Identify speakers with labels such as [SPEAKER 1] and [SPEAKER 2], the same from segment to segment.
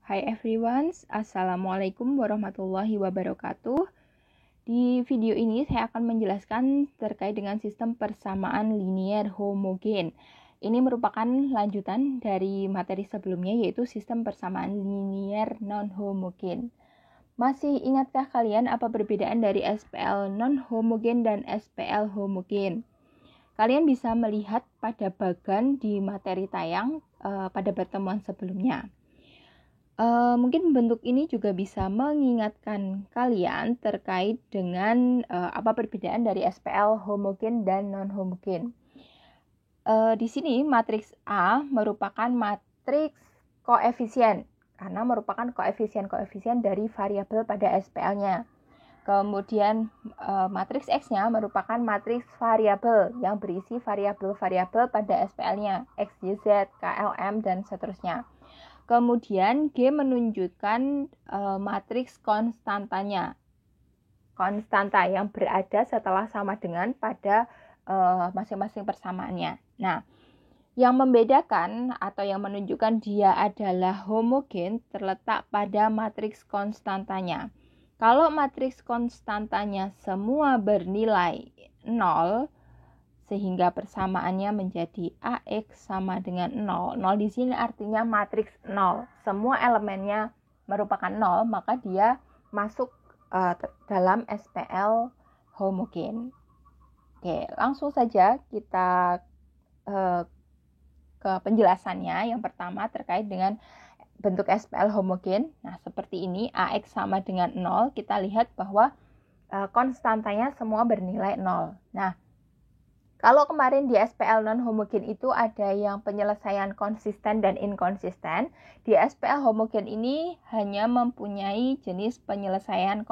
[SPEAKER 1] Hai everyone, Assalamualaikum warahmatullahi wabarakatuh. Di video ini saya akan menjelaskan terkait dengan sistem persamaan linier homogen. Ini merupakan lanjutan dari materi sebelumnya, yaitu sistem persamaan linier non-homogen. Masih ingatkah kalian apa perbedaan dari SPL non-homogen dan SPL homogen? Kalian bisa melihat pada bagan di materi tayang pada pertemuan sebelumnya. Mungkin bentuk ini juga bisa mengingatkan kalian terkait dengan apa perbedaan dari SPL homogen dan non-homogen. Di sini matriks A merupakan matriks koefisien karena merupakan koefisien dari variabel pada SPL-nya. Kemudian matriks X-nya merupakan matriks variabel yang berisi variabel-variabel pada SPL-nya, X, Y, Z, K, L, M, dan seterusnya. Kemudian G menunjukkan matriks konstantanya. Konstanta yang berada setelah sama dengan pada masing-masing persamaannya. Nah, yang membedakan atau yang menunjukkan dia adalah homogen terletak pada matriks konstantanya. Kalau matriks konstantanya semua bernilai 0, sehingga persamaannya menjadi AX sama dengan 0. 0 di sini artinya matriks 0. Semua elemennya merupakan 0, maka dia masuk dalam SPL homogen. Oke, langsung saja kita ke penjelasannya. Yang pertama terkait dengan bentuk SPL homogen. Nah, seperti ini, AX sama dengan 0. Kita lihat bahwa konstantanya semua bernilai 0. Nah, kalau kemarin di SPL non-homogen itu ada yang penyelesaian konsisten dan inkonsisten, di SPL homogen ini hanya mempunyai jenis penyelesaian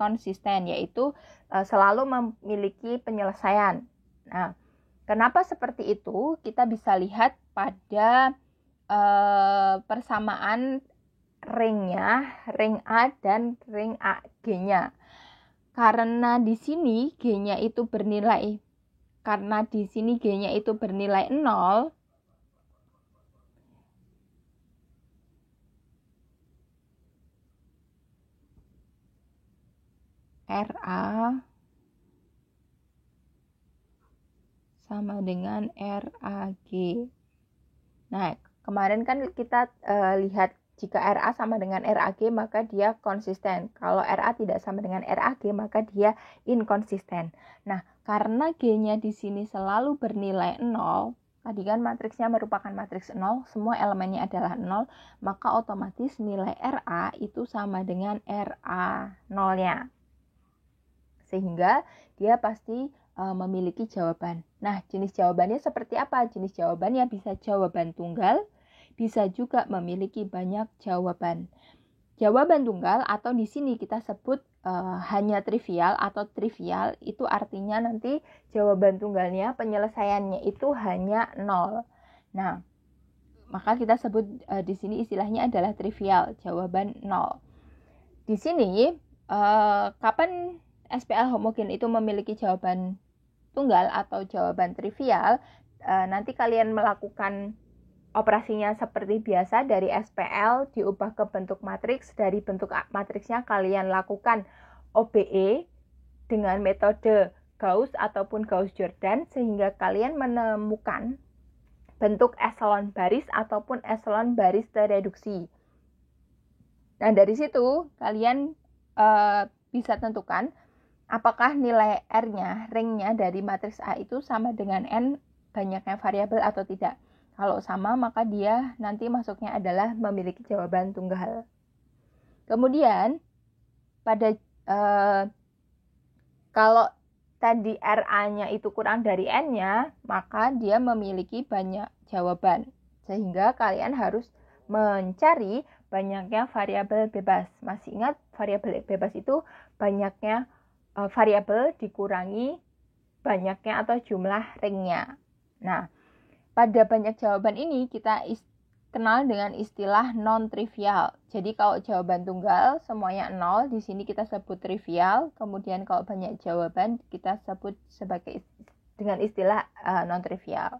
[SPEAKER 1] konsisten, yaitu selalu memiliki penyelesaian. Nah, kenapa seperti itu? Kita bisa lihat pada persamaan ringnya, ring A dan ring AG-nya. Karena di sini G-nya itu bernilai Karena di sini G-nya itu bernilai 0, RA sama dengan RAG. Nah, kemarin kan kita lihat jika RA sama dengan RAG maka dia konsisten. Kalau RA tidak sama dengan RAG maka dia inkonsisten. Nah, karena G-nya di sini selalu bernilai 0, tadi kan matriksnya merupakan matriks 0, semua elemennya adalah 0, maka otomatis nilai RA itu sama dengan RA 0-nya. Sehingga dia pasti memiliki jawaban. Nah, jenis jawabannya seperti apa? Jenis jawabannya bisa jawaban tunggal, bisa juga memiliki banyak jawaban. Jawaban tunggal atau di sini kita sebut hanya trivial atau trivial, itu artinya nanti jawaban tunggalnya penyelesaiannya itu hanya 0. Nah, maka kita sebut di sini istilahnya adalah trivial, jawaban 0. Di sini kapan SPL homogen itu memiliki jawaban tunggal atau jawaban trivial, nanti kalian melakukan operasinya seperti biasa, dari SPL diubah ke bentuk matriks, dari bentuk matriksnya kalian lakukan OBE dengan metode Gauss ataupun Gauss-Jordan sehingga kalian menemukan bentuk eselon baris ataupun eselon baris tereduksi. Nah, dari situ kalian bisa tentukan apakah nilai R-nya, ringnya dari matriks A itu sama dengan N banyaknya variabel atau tidak. Kalau sama, maka dia nanti masuknya adalah memiliki jawaban tunggal. Kemudian, pada kalau tadi RA-nya itu kurang dari N-nya, maka dia memiliki banyak jawaban. Sehingga kalian harus mencari banyaknya variabel bebas. Masih ingat, variabel bebas itu banyaknya variabel dikurangi banyaknya atau jumlah ringnya. Nah, pada banyak jawaban ini kita kenal dengan istilah non-trivial. Jadi kalau jawaban tunggal semuanya 0, di sini kita sebut trivial. Kemudian kalau banyak jawaban kita sebut sebagai dengan istilah non-trivial.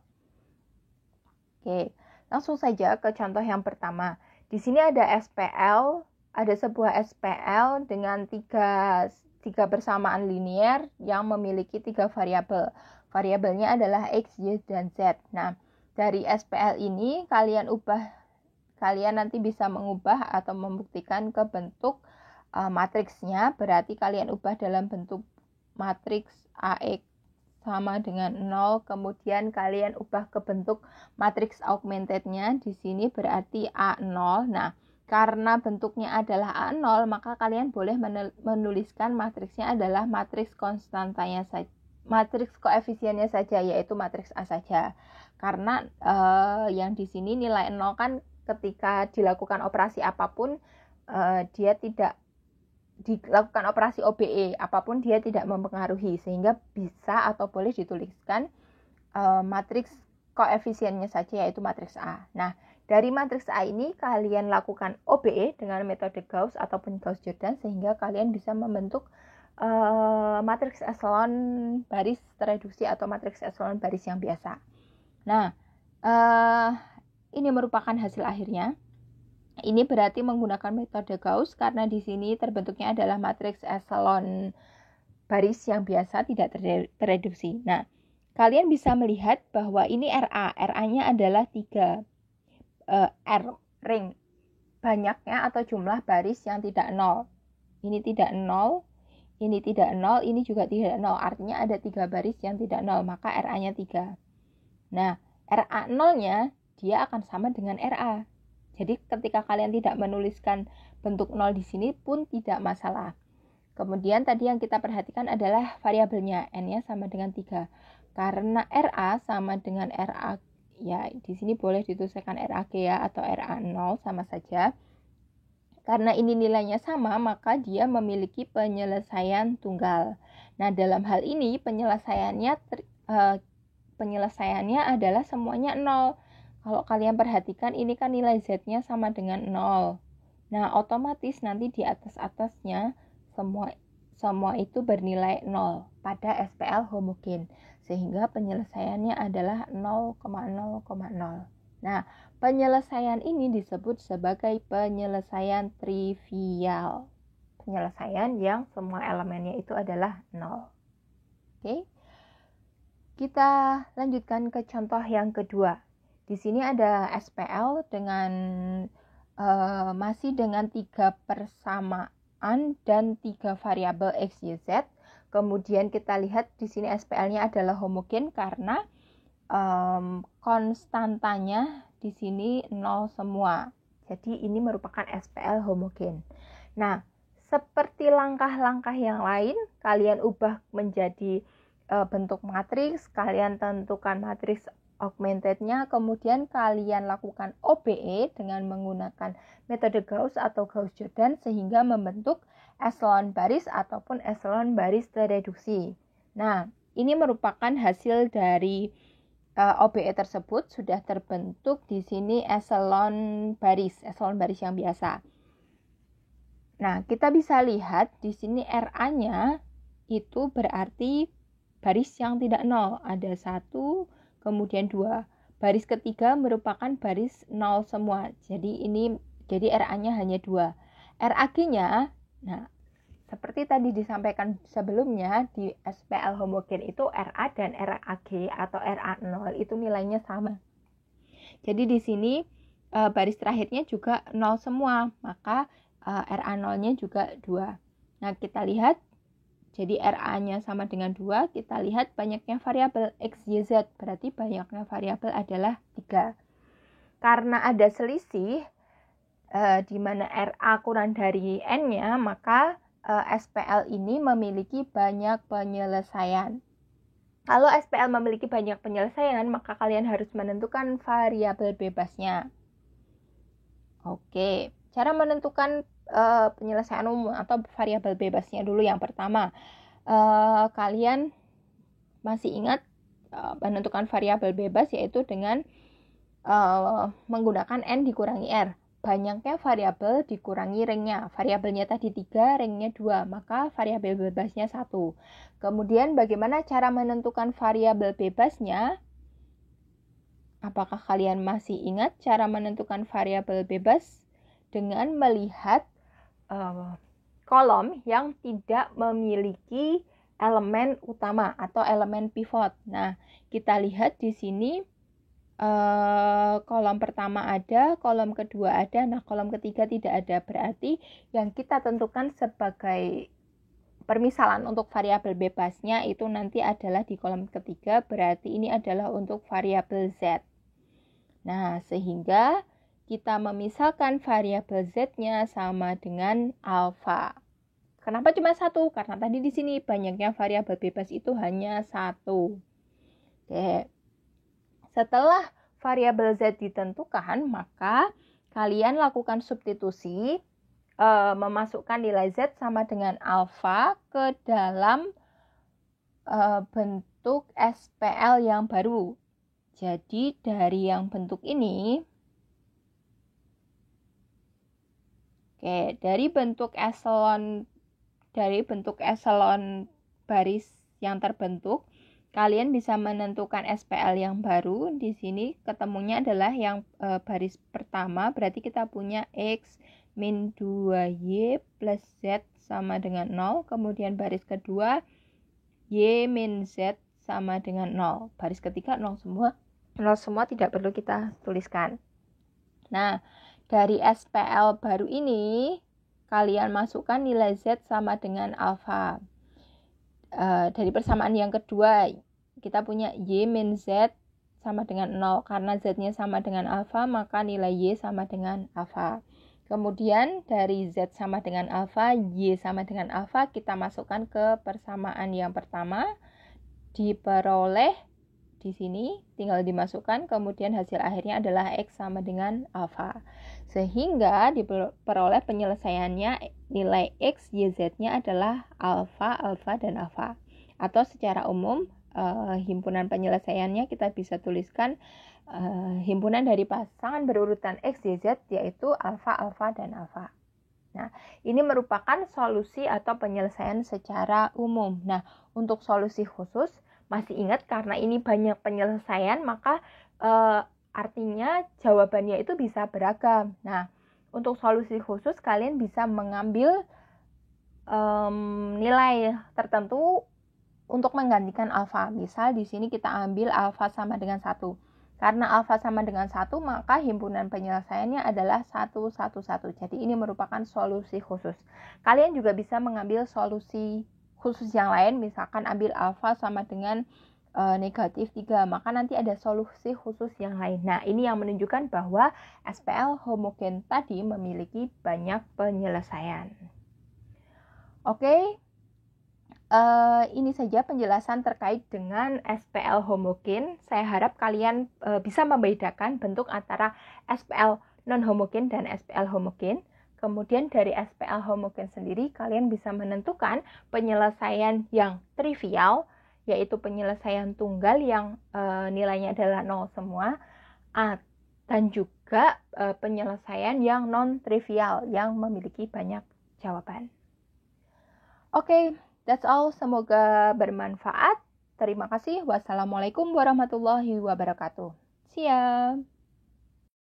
[SPEAKER 1] Oke, langsung saja ke contoh yang pertama. di sini ada SPL, ada sebuah SPL dengan tiga persamaan linear yang memiliki 3 variabel. Variabelnya adalah X, Y, dan Z. Nah, dari SPL ini kalian nanti bisa mengubah atau membuktikan ke bentuk matriksnya. Berarti kalian ubah dalam bentuk matriks AX sama dengan 0, kemudian kalian ubah ke bentuk matriks augmentednya. Di sini berarti A0. Nah, karena bentuknya adalah A0, maka kalian boleh menuliskan matriksnya adalah matriks konstantanya saja, matriks koefisiennya saja, yaitu matriks A saja. Karena yang di sini nilai 0 kan ketika dilakukan operasi apapun, dia tidak dilakukan operasi OBE apapun, dia tidak mempengaruhi, sehingga bisa atau boleh dituliskan matriks koefisiennya saja, yaitu matriks A. Nah, dari matriks A ini kalian lakukan OBE dengan metode Gauss ataupun Gauss-Jordan, sehingga kalian bisa membentuk matriks eselon baris tereduksi atau matriks eselon baris yang biasa. Nah, ini merupakan hasil akhirnya. Ini berarti menggunakan metode Gauss karena di sini terbentuknya adalah matriks eselon baris yang biasa, tidak tereduksi. Nah, kalian bisa melihat bahwa ini RA. RA-nya adalah 3 R ring, banyaknya atau jumlah baris yang tidak 0. Ini tidak 0. Ini tidak 0, ini juga tidak 0. Artinya ada 3 baris yang tidak 0, maka RA-nya 3. Nah, RA 0-nya dia akan sama dengan RA. Jadi ketika kalian tidak menuliskan bentuk 0 di sini pun tidak masalah. Kemudian tadi yang kita perhatikan adalah variabelnya, N-nya sama dengan 3. Karena RA sama dengan RA, ya di sini boleh dituliskan RAG ya, atau RA 0 sama saja. Karena ini nilainya sama, maka dia memiliki penyelesaian tunggal. Nah, dalam hal ini penyelesaiannya adalah semuanya 0. Kalau kalian perhatikan, ini kan nilai Z-nya sama dengan 0. Nah, otomatis nanti di atas-atasnya semua itu bernilai 0 pada SPL homogen. Sehingga penyelesaiannya adalah 0,0,0. Nah, penyelesaian ini disebut sebagai penyelesaian trivial. Penyelesaian yang semua elemennya itu adalah 0. Oke. Kita lanjutkan ke contoh yang kedua. Di sini ada SPL dengan masih dengan 3 persamaan dan 3 variabel X, Y, Z. Kemudian kita lihat di sini SPL-nya adalah homogen karena konstantanya di sini 0 semua. Jadi ini merupakan SPL homogen. Nah, seperti langkah-langkah yang lain, kalian ubah menjadi bentuk matriks, kalian tentukan matriks augmentednya, kemudian kalian lakukan OBE dengan menggunakan metode Gauss atau Gauss-Jordan sehingga membentuk eselon baris ataupun eselon baris tereduksi. Nah, ini merupakan hasil dari OBE tersebut. Sudah terbentuk di sini eselon baris yang biasa. Nah, kita bisa lihat di sini RA-nya itu berarti baris yang tidak 0. Ada 1, kemudian 2. Baris ketiga merupakan baris 0 semua. Jadi RA-nya hanya 2. RAG-nya, nah, seperti tadi disampaikan sebelumnya, di SPL homogen itu RA dan RAG atau RA0 itu nilainya sama. Jadi di sini baris terakhirnya juga 0 semua, maka RA0-nya juga 2. Nah, kita lihat, jadi RA-nya sama dengan 2, kita lihat banyaknya variabel X, Y, Z, berarti banyaknya variabel adalah 3. Karena ada selisih, di mana RA kurang dari N-nya, maka SPL ini memiliki banyak penyelesaian. Kalau SPL memiliki banyak penyelesaian, maka kalian harus menentukan variabel bebasnya. Oke, cara menentukan penyelesaian umum atau variabel bebasnya dulu. Yang pertama, kalian masih ingat menentukan variabel bebas yaitu dengan menggunakan N dikurangi R. Banyaknya variabel dikurangi ringnya. Variabelnya tadi 3, ringnya 2, maka variabel bebasnya 1. Kemudian bagaimana cara menentukan variabel bebasnya? Apakah kalian masih ingat cara menentukan variabel bebas? dengan melihat kolom yang tidak memiliki elemen utama atau elemen pivot. Nah, kita lihat di sini kolom pertama ada, kolom kedua ada, nah kolom ketiga tidak ada. Berarti yang kita tentukan sebagai permisalan untuk variabel bebasnya itu nanti adalah di kolom ketiga, berarti ini adalah untuk variabel Z. Nah, sehingga kita memisalkan variabel Z-nya sama dengan alfa. Kenapa cuma satu? Karena tadi di sini banyaknya variabel bebas itu hanya satu. Oke. Setelah variabel Z ditentukan, maka kalian lakukan substitusi, memasukkan nilai Z sama dengan alfa ke dalam bentuk SPL yang baru. Jadi dari yang bentuk ini, dari bentuk eselon baris yang terbentuk, kalian bisa menentukan SPL yang baru. Di sini ketemunya adalah yang baris pertama, berarti kita punya X min 2Y plus Z sama dengan 0. Kemudian baris kedua, Y min Z sama dengan 0. Baris ketiga 0 semua. 0 semua, tidak perlu kita tuliskan. Nah, dari SPL baru ini, kalian masukkan nilai Z sama dengan alfa. Dari persamaan yang kedua, kita punya Y min Z sama dengan 0. Karena Z-nya sama dengan alfa, maka nilai Y sama dengan alfa. Kemudian dari Z sama dengan alfa, Y sama dengan alfa, kita masukkan ke persamaan yang pertama. Diperoleh di sini, tinggal dimasukkan, kemudian hasil akhirnya adalah X sama dengan alfa. Sehingga diperoleh penyelesaiannya nilai X, Y, Z-nya adalah alfa, alfa, dan alfa. Atau secara umum, himpunan penyelesaiannya kita bisa tuliskan himpunan dari pasangan berurutan X, Y, Z, yaitu alfa, alfa, dan alfa. Nah, ini merupakan solusi atau penyelesaian secara umum. Nah, untuk solusi khusus, masih ingat karena ini banyak penyelesaian, maka artinya jawabannya itu bisa beragam. Nah, untuk solusi khusus kalian bisa mengambil nilai tertentu untuk menggantikan alfa. Misal di sini kita ambil alfa sama dengan 1. Karena alfa sama dengan 1, maka himpunan penyelesaiannya adalah 1, 1, 1. Jadi ini merupakan solusi khusus. Kalian juga bisa mengambil solusi khusus yang lain, misalkan ambil alfa sama dengan negatif 3, maka nanti ada solusi khusus yang lain. Nah, ini yang menunjukkan bahwa SPL homogen tadi memiliki banyak penyelesaian. Oke, ini saja penjelasan terkait dengan SPL homogen. Saya harap kalian bisa membedakan bentuk antara SPL non-homogen dan SPL homogen. Kemudian dari SPL homogen sendiri, kalian bisa menentukan penyelesaian yang trivial, yaitu penyelesaian tunggal yang nilainya adalah 0 semua, dan juga penyelesaian yang non-trivial, yang memiliki banyak jawaban. Oke, that's all. Semoga bermanfaat. Terima kasih. Wassalamualaikum warahmatullahi wabarakatuh. See ya.